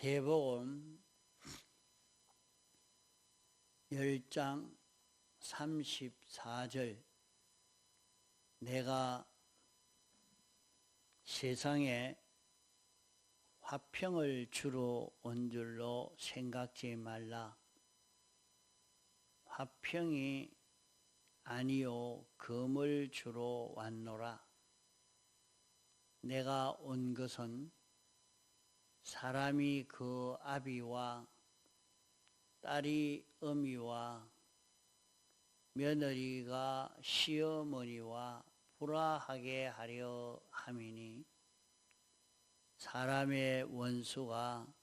마태복음 10장 34절 내가 세상에 화평을 주러 온 줄로 생각지 말라. 화평이 아니요 금을 주러 왔노라. 내가 온 것은 사람이 그 아비와 딸이 어미와 며느리가 시어머니와 불화하게 하려 함이니 사람의 원수가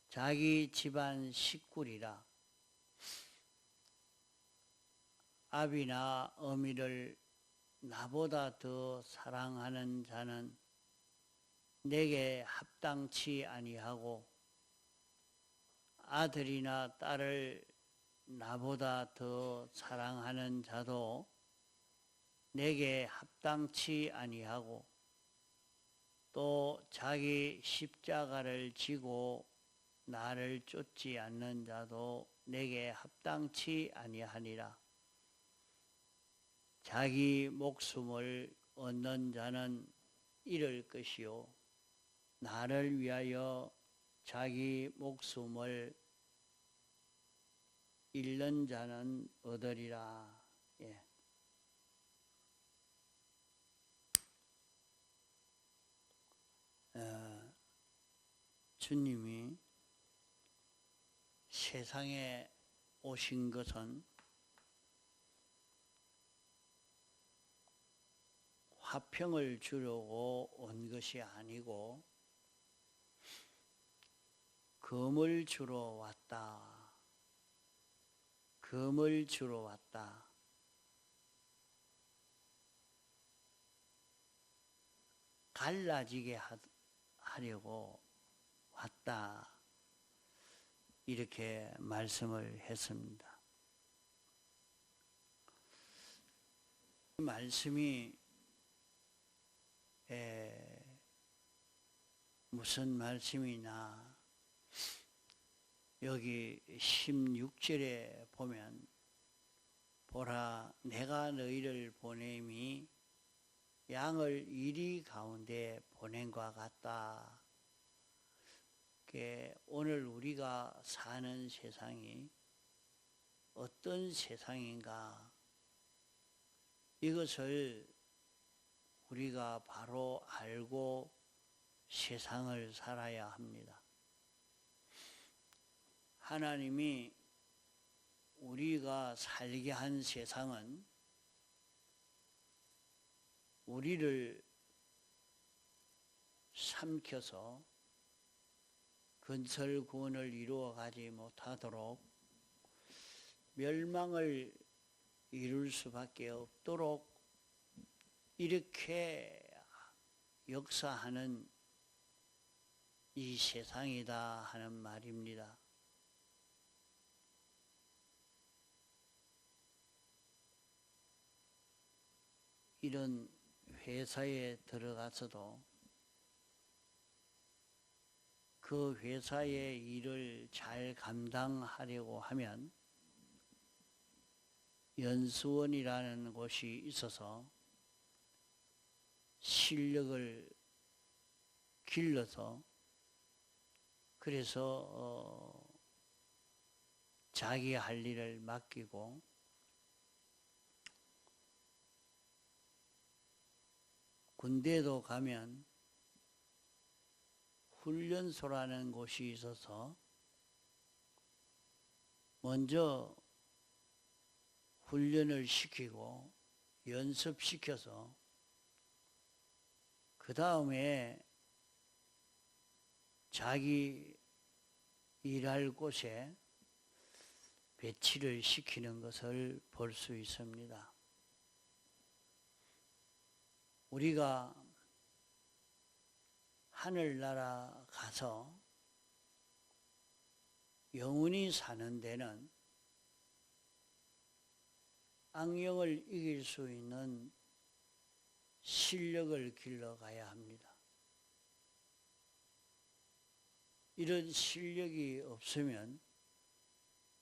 자기 집안 식구리라. 아비나 어미를 나보다 더 사랑하는 자는 내게 합당치 아니하고 아들이나 딸을 나보다 더 사랑하는 자도 내게 합당치 아니하고 또 자기 십자가를 지고 나를 쫓지 않는 자도 내게 합당치 아니하니라. 자기 목숨을 얻는 자는 잃을 것이요 나를 위하여 자기 목숨을 잃는 자는 얻으리라. 예. 주님이 세상에 오신 것은 화평을 주려고 온 것이 아니고 금을 주러 왔다. 금을 주러 왔다. 갈라지게 하려고 왔다. 이렇게 말씀을 했습니다. 이 말씀이 무슨 말씀이나 여기 16절에 보면 보라 내가 너희를 보냄이 양을 이리 가운데 보낸과 같다. 오늘 우리가 사는 세상이 어떤 세상인가 이것을 우리가 바로 알고 세상을 살아야 합니다. 하나님이 우리가 살게 한 세상은 우리를 삼켜서 근설구원을 이루어가지 못하도록 멸망을 이룰 수밖에 없도록 이렇게 역사하는 이 세상이다 하는 말입니다. 이런 회사에 들어가서도 그 회사의 일을 잘 감당하려고 하면 연수원이라는 곳이 있어서 실력을 길러서 그래서 자기 할 일을 맡기고 군대도 가면 훈련소라는 곳이 있어서 먼저 훈련을 시키고 연습시켜서 그 다음에 자기 일할 곳에 배치를 시키는 것을 볼 수 있습니다. 우리가 하늘나라 가서 영원히 사는 데는 악령을 이길 수 있는 실력을 길러가야 합니다. 이런 실력이 없으면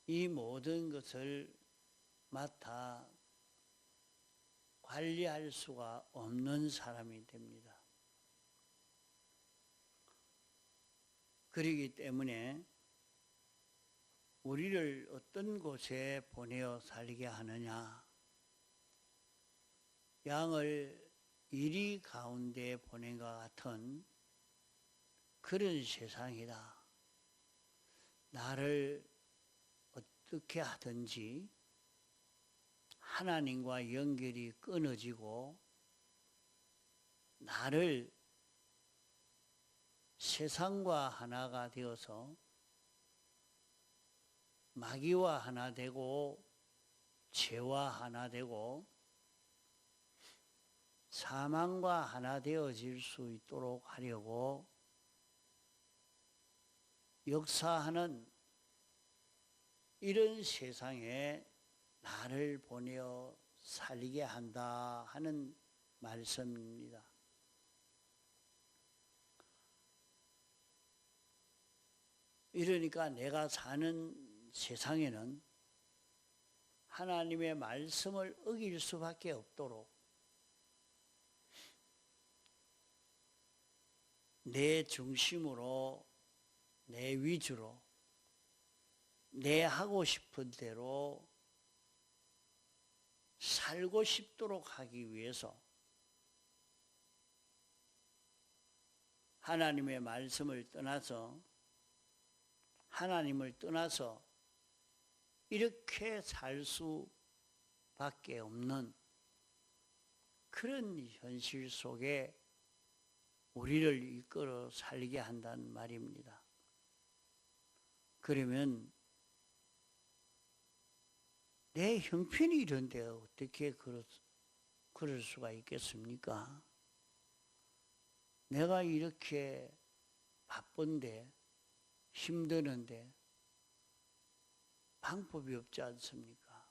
이 모든 것을 맡아 관리할 수가 없는 사람이 됩니다. 그렇기 때문에 우리를 어떤 곳에 보내어 살게 하느냐, 양을 이리 가운데 보낸 것 같은 그런 세상이다. 나를 어떻게 하든지 하나님과 연결이 끊어지고 나를 세상과 하나가 되어서 마귀와 하나 되고 죄와 하나 되고 사망과 하나 되어질 수 있도록 하려고 역사하는 이런 세상에 나를 보내어 살게 한다 하는 말씀입니다. 이러니까 내가 사는 세상에는 하나님의 말씀을 어길 수밖에 없도록 내 중심으로, 내 위주로, 내 하고 싶은 대로 살고 싶도록 하기 위해서 하나님의 말씀을 떠나서 하나님을 떠나서 이렇게 살 수밖에 없는 그런 현실 속에 우리를 이끌어 살게 한다는 말입니다. 그러면 내 형편이 이런데 어떻게 그럴 수가 있겠습니까? 내가 이렇게 바쁜데 힘드는데 방법이 없지 않습니까?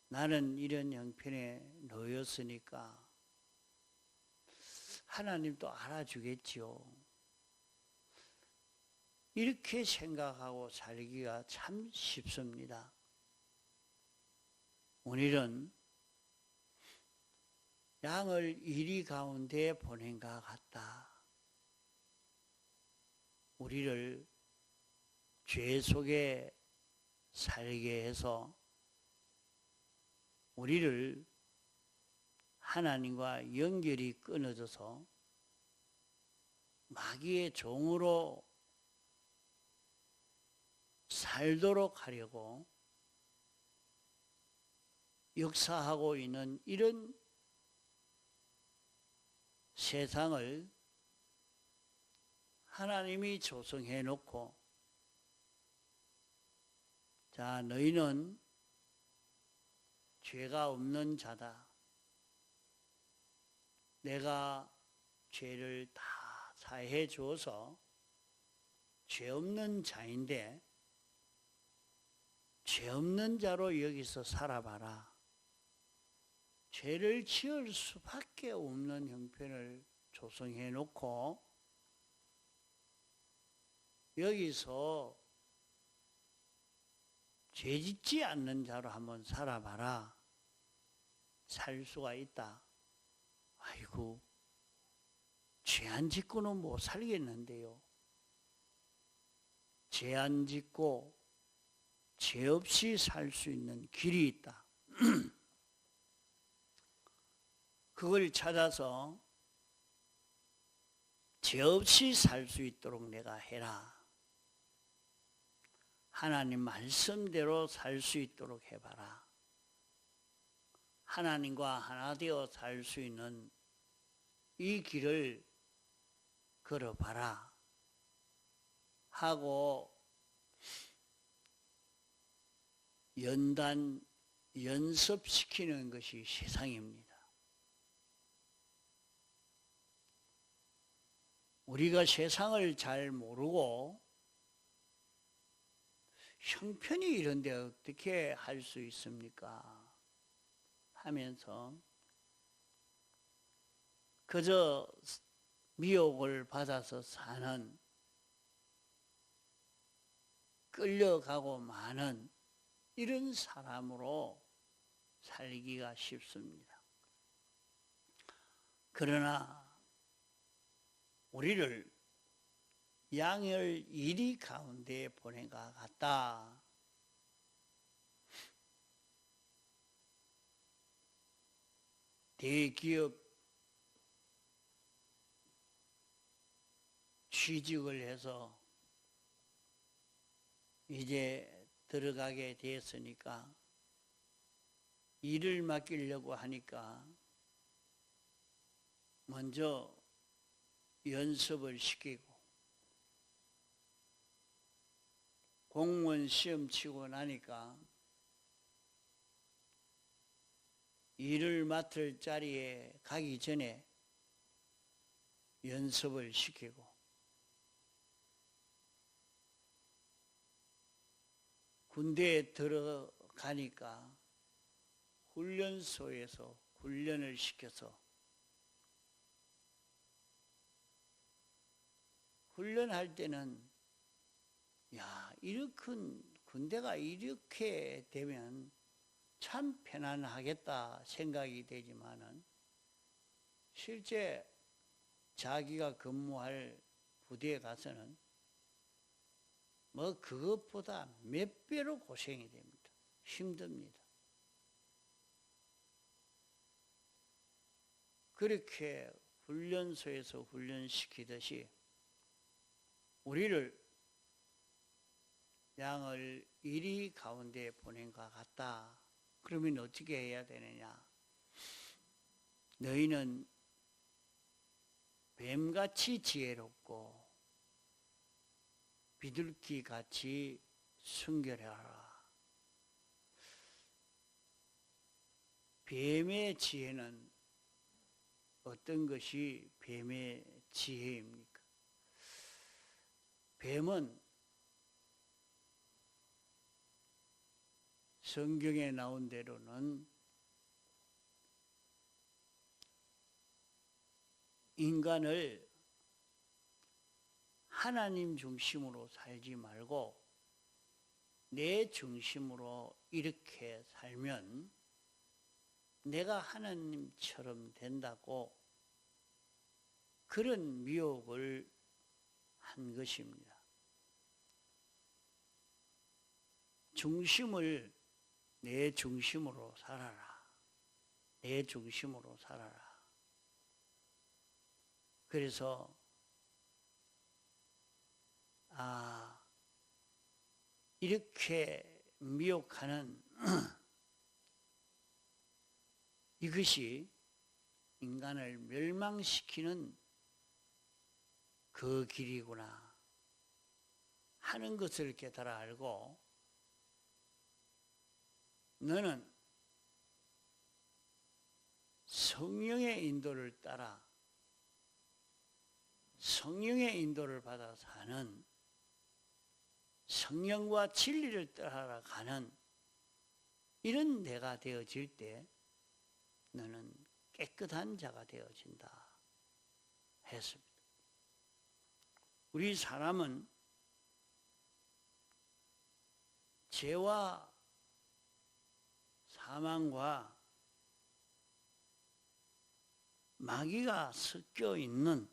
나는 이런 형편에 놓였으니까 하나님도 알아주겠지요. 이렇게 생각하고 살기가 참 쉽습니다. 오늘은 양을 이리 가운데 보낸 것 같다. 우리를 죄 속에 살게 해서 우리를 하나님과 연결이 끊어져서 마귀의 종으로 살도록 하려고 역사하고 있는 이런 세상을 하나님이 조성해 놓고, 자, 너희는 죄가 없는 자다. 내가 죄를 다 사해 주어서 죄 없는 자인데 죄 없는 자로 여기서 살아봐라. 죄를 지을 수밖에 없는 형편을 조성해 놓고 여기서 죄 짓지 않는 자로 한번 살아봐라. 살 수가 있다. 아이고, 죄 안 짓고는 못 살겠는데요. 죄 안 짓고 죄 없이 살 수 있는 길이 있다. 그걸 찾아서 죄 없이 살 수 있도록 내가 해라. 하나님 말씀대로 살 수 있도록 해봐라. 하나님과 하나 되어 살 수 있는 이 길을 걸어봐라 하고 연습시키는 것이 세상입니다. 우리가 세상을 잘 모르고 형편이 이런데 어떻게 할 수 있습니까? 하면서 그저 미혹을 받아서 사는 끌려가고 마는 이런 사람으로 살기가 쉽습니다. 그러나 우리를 양열 이리 가운데 보낸 것 같다. 대기업 취직을 해서 이제 들어가게 됐으니까 일을 맡기려고 하니까 먼저 연습을 시키고 공무원 시험 치고 나니까 일을 맡을 자리에 가기 전에 연습을 시키고 군대에 들어가니까 훈련소에서 훈련을 시켜서 훈련할 때는 이렇게 군대가 이렇게 되면 참 편안하겠다 생각이 되지만은 실제 자기가 근무할 부대에 가서는 그것보다 몇 배로 고생이 됩니다. 힘듭니다. 그렇게 훈련소에서 훈련시키듯이 우리를 양을 이리 가운데 보낸 것 같다. 그러면 어떻게 해야 되느냐? 너희는 뱀같이 지혜롭고 비둘기같이 순결하라. 뱀의 지혜는 어떤 것이 뱀의 지혜입니까? 뱀은 성경에 나온 대로는 인간을 하나님 중심으로 살지 말고 내 중심으로 이렇게 살면 내가 하나님처럼 된다고 그런 미혹을 한 것입니다. 중심을 내 중심으로 살아라. 내 중심으로 살아라. 그래서 이렇게 미혹하는 이것이 인간을 멸망시키는 그 길이구나 하는 것을 깨달아 알고 너는 성령의 인도를 따라 성령의 인도를 받아 사는 성령과 진리를 따라가는 이런 내가 되어질 때 너는 깨끗한 자가 되어진다 했습니다. 우리 사람은 죄와 사망과 마귀가 섞여 있는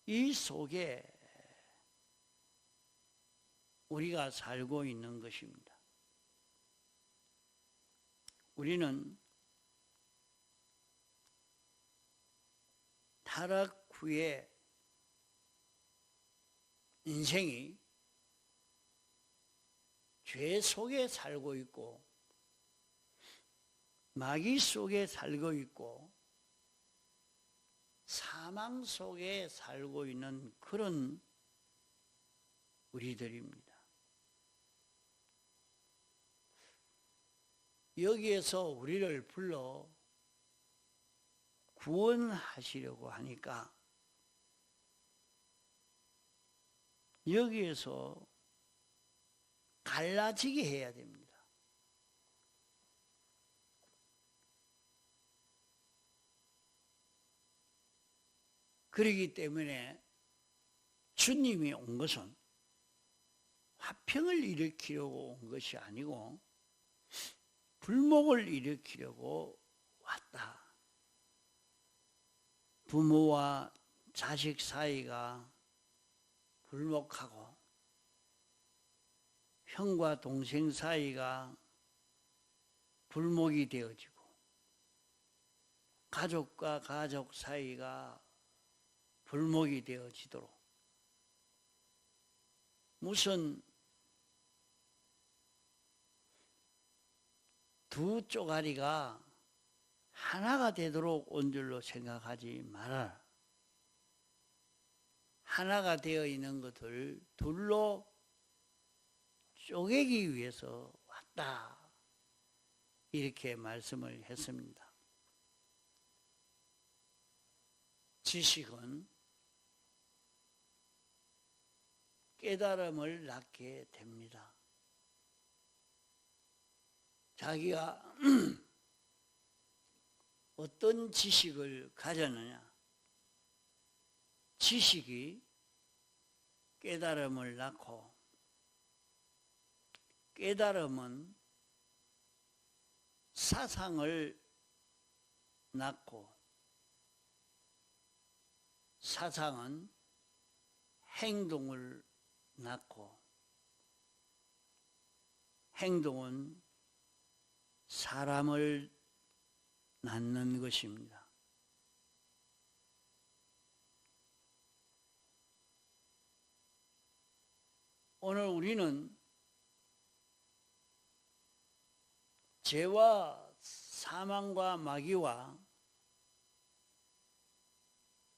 이 속에 우리가 살고 있는 것입니다. 우리는 타락 후에 인생이 죄 속에 살고 있고 마귀 속에 살고 있고 사망 속에 살고 있는 그런 우리들입니다. 여기에서 우리를 불러 구원하시려고 하니까 여기에서 갈라지게 해야 됩니다. 그렇기 때문에 주님이 온 것은 화평을 일으키려고 온 것이 아니고 불목을 일으키려고 왔다. 부모와 자식 사이가 불목하고 형과 동생 사이가 불목이 되어지고 가족과 가족 사이가 불목이 되어지도록 무슨 두 쪼가리가 하나가 되도록 온 줄로 생각하지 말아라. 하나가 되어 있는 것을 둘로 쪼개기 위해서 왔다. 이렇게 말씀을 했습니다. 지식은 깨달음을 낳게 됩니다. 자기가 어떤 지식을 가졌느냐? 지식이 깨달음을 낳고 깨달음은 사상을 낳고 사상은 행동을 낳고 행동은 사람을 낳는 것입니다. 오늘 우리는 죄와 사망과 마귀와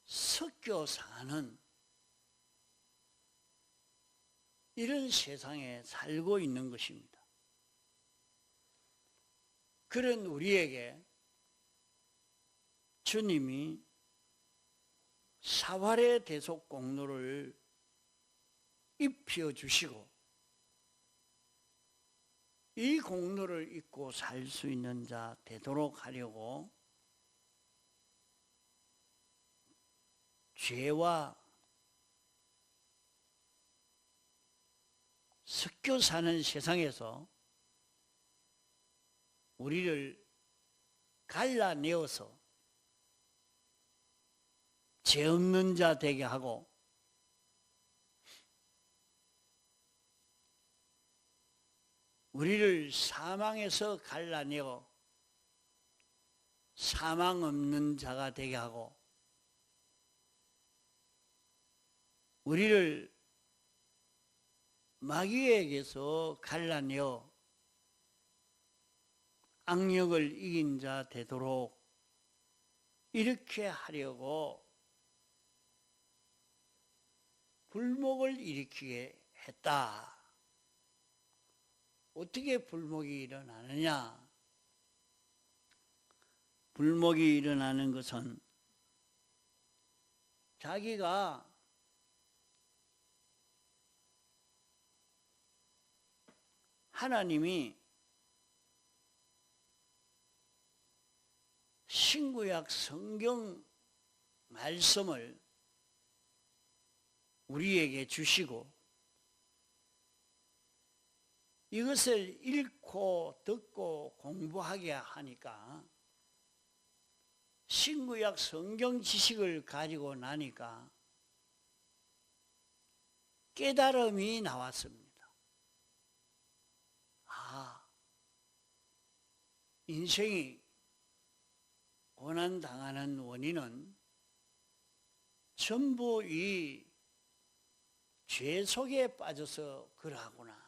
섞여 사는 이런 세상에 살고 있는 것입니다. 그런 우리에게 주님이 사활의 대속 공로를 입혀주시고 이 공로를 잊고 살 수 있는 자 되도록 하려고 죄와 섞여 사는 세상에서 우리를 갈라내어서 죄 없는 자 되게 하고 우리를 사망에서 갈라내어 사망 없는 자가 되게 하고 우리를 마귀에게서 갈라내어 악력을 이긴 자 되도록 이렇게 하려고 불목을 일으키게 했다. 어떻게 불목이 일어나느냐? 불목이 일어나는 것은 자기가 하나님이 신구약 성경 말씀을 우리에게 주시고 이것을 읽고 듣고 공부하게 하니까 신구약 성경 지식을 가지고 나니까 깨달음이 나왔습니다. 아, 인생이 고난당하는 원인은 전부 이 죄 속에 빠져서 그러하구나.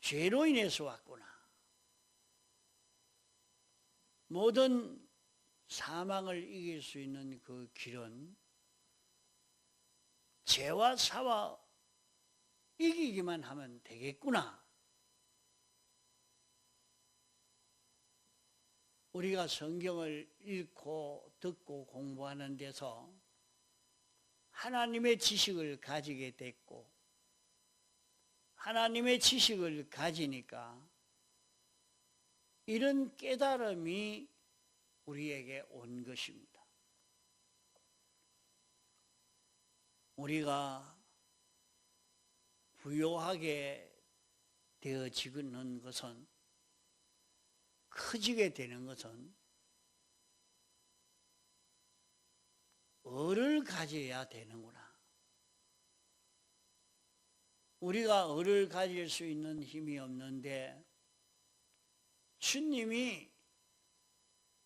죄로 인해서 왔구나. 모든 사망을 이길 수 있는 그 길은 죄와 사와 이기기만 하면 되겠구나. 우리가 성경을 읽고 듣고 공부하는 데서 하나님의 지식을 가지게 됐고 하나님의 지식을 가지니까 이런 깨달음이 우리에게 온 것입니다. 우리가 부요하게 되어지는 것은, 커지게 되는 것은 을을 가져야 되는구나. 우리가 을을 가질 수 있는 힘이 없는데 주님이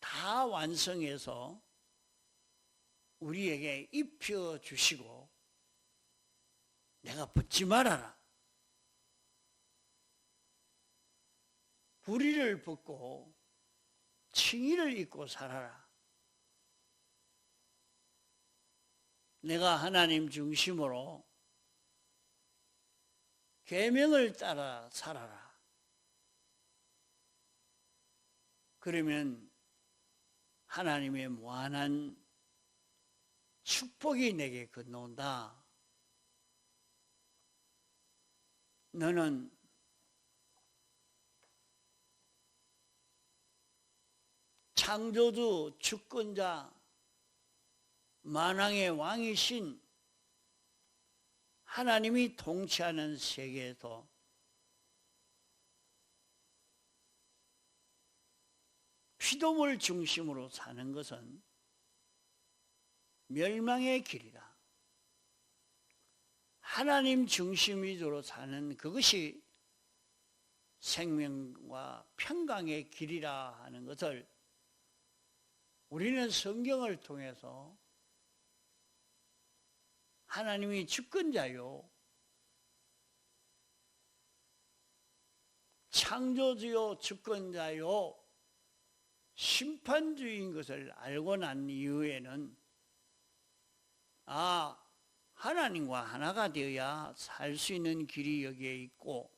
다 완성해서 우리에게 입혀주시고, 내가 붙지 말아라, 불의를 벗고 칭의를 입고 살아라, 내가 하나님 중심으로 계명을 따라 살아라. 그러면 하나님의 무한한 축복이 내게 건너온다. 너는 창조주, 주권자, 만왕의 왕이신 하나님이 통치하는 세계에서 피조물 중심으로 사는 것은 멸망의 길이다. 하나님 중심 위주로 사는 그것이 생명과 평강의 길이라 하는 것을 우리는 성경을 통해서 하나님이 주권자요, 창조주요, 주권자요, 심판주인 것을 알고 난 이후에는 하나님과 하나가 되어야 살 수 있는 길이 여기에 있고,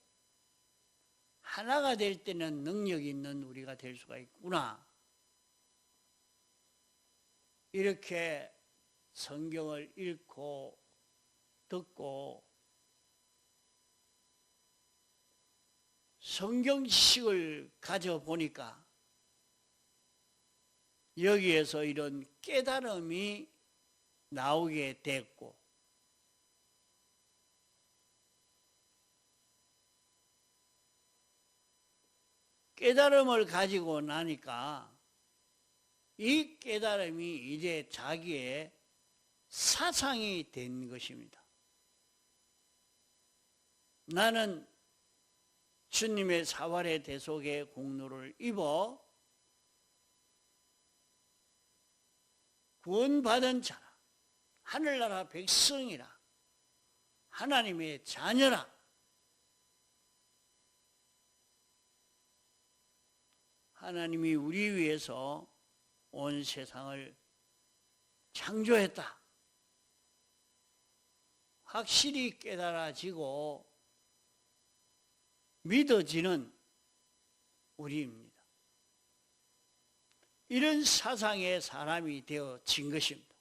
하나가 될 때는 능력 있는 우리가 될 수가 있구나. 이렇게 성경을 읽고 듣고 성경 지식을 가져보니까 여기에서 이런 깨달음이 나오게 됐고, 깨달음을 가지고 나니까 이 깨달음이 이제 자기의 사상이 된 것입니다. 나는 주님의 사활의 대속의 공로를 입어 구원받은 자라, 하늘나라 백성이라, 하나님의 자녀라. 하나님이 우리 위해서 온 세상을 창조했다. 확실히 깨달아지고 믿어지는 우리입니다. 이런 사상의 사람이 되어진 것입니다.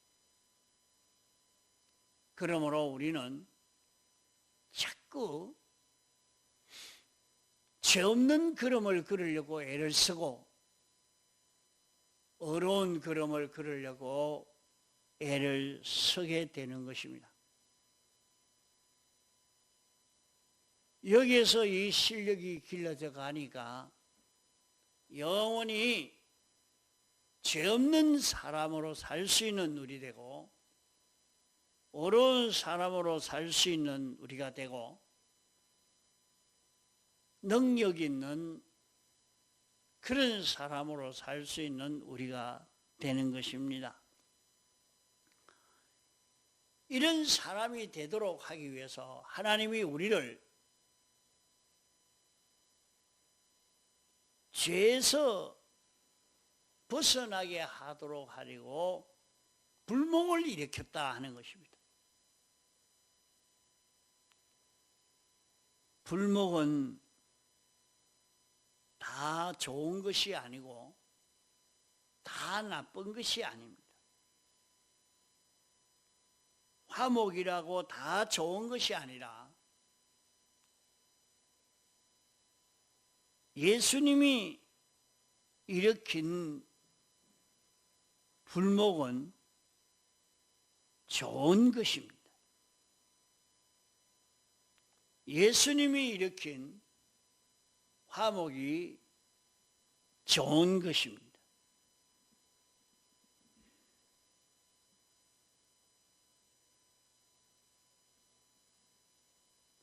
그러므로 우리는 자꾸 죄 없는 걸음을 걸으려고 애를 쓰고 어려운 걸음을 걸으려고 애를 쓰게 되는 것입니다. 여기에서 이 실력이 길러져 가니까 영원히 죄 없는 사람으로 살 수 있는 우리 되고, 어려운 사람으로 살 수 있는 우리가 되고, 능력 있는 그런 사람으로 살 수 있는 우리가 되는 것입니다. 이런 사람이 되도록 하기 위해서 하나님이 우리를 죄에서 벗어나게 하도록 하려고 불목을 일으켰다 하는 것입니다. 불목은 다 좋은 것이 아니고 다 나쁜 것이 아닙니다. 화목이라고 다 좋은 것이 아니라 예수님이 일으킨 불목은 좋은 것입니다. 예수님이 일으킨 화목이 좋은 것입니다.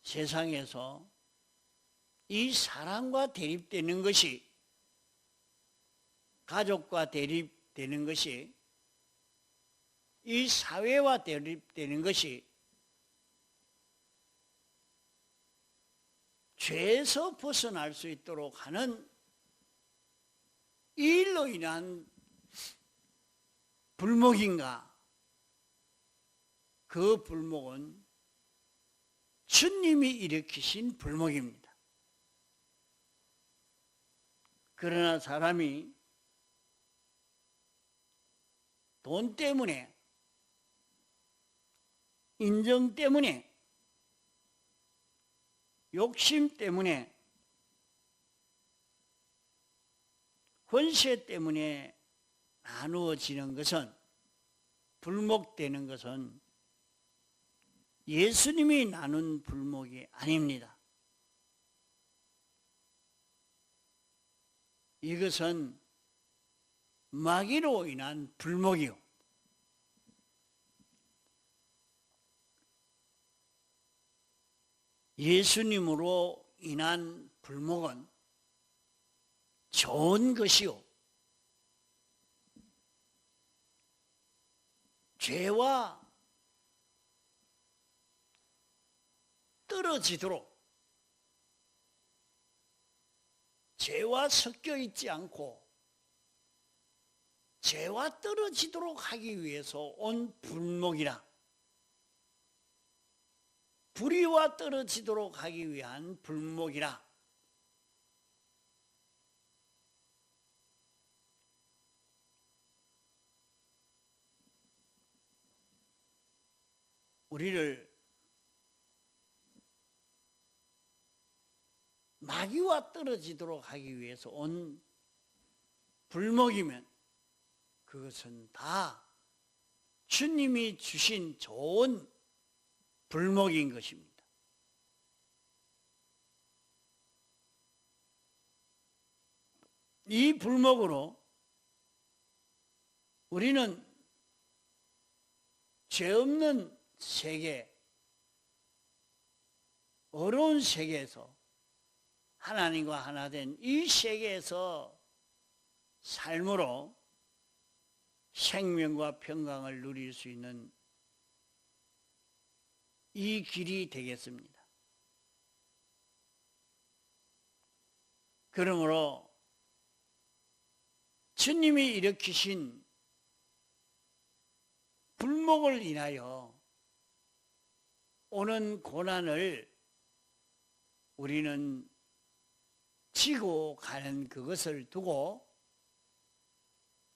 세상에서 이 사람과 대립되는 것이, 가족과 대립되는 것이, 이 사회와 대립되는 것이 죄에서 벗어날 수 있도록 하는 이 일로 인한 불목인가? 그 불목은 주님이 일으키신 불목입니다. 그러나 사람이 돈 때문에, 인정 때문에, 욕심 때문에, 권세 때문에 나누어지는 것은, 불목되는 것은 예수님이 나눈 불목이 아닙니다. 이것은 마귀로 인한 불목이요, 예수님으로 인한 불목은 좋은 것이요, 죄와 떨어지도록, 죄와 섞여 있지 않고 죄와 떨어지도록 하기 위해서 온 불목이라, 불의와 떨어지도록 하기 위한 불목이라. 우리를 마귀와 떨어지도록 하기 위해서 온 불목이면 그것은 다 주님이 주신 좋은 불목인 것입니다. 이 불목으로 우리는 죄 없는 세계, 어려운 세계에서, 하나님과 하나 된 이 세계에서 삶으로 생명과 평강을 누릴 수 있는 이 길이 되겠습니다. 그러므로 주님이 일으키신 불목을 인하여 오는 고난을 우리는 지고 가는 그것을 두고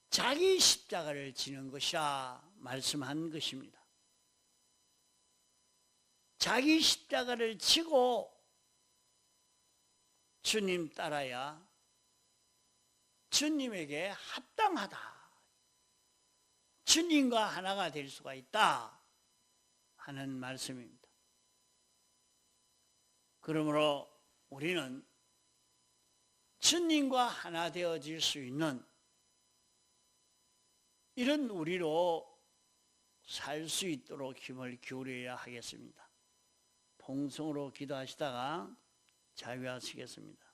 자기 십자가를 지는 것이라 말씀한 것입니다. 자기 십자가를 지고 주님 따라야 주님에게 합당하다, 주님과 하나가 될 수가 있다 하는 말씀입니다. 그러므로 우리는 주님과 하나 되어질 수 있는 이런 우리로 살 수 있도록 힘을 기울여야 하겠습니다. 통성으로 기도하시다가 자유하시겠습니다.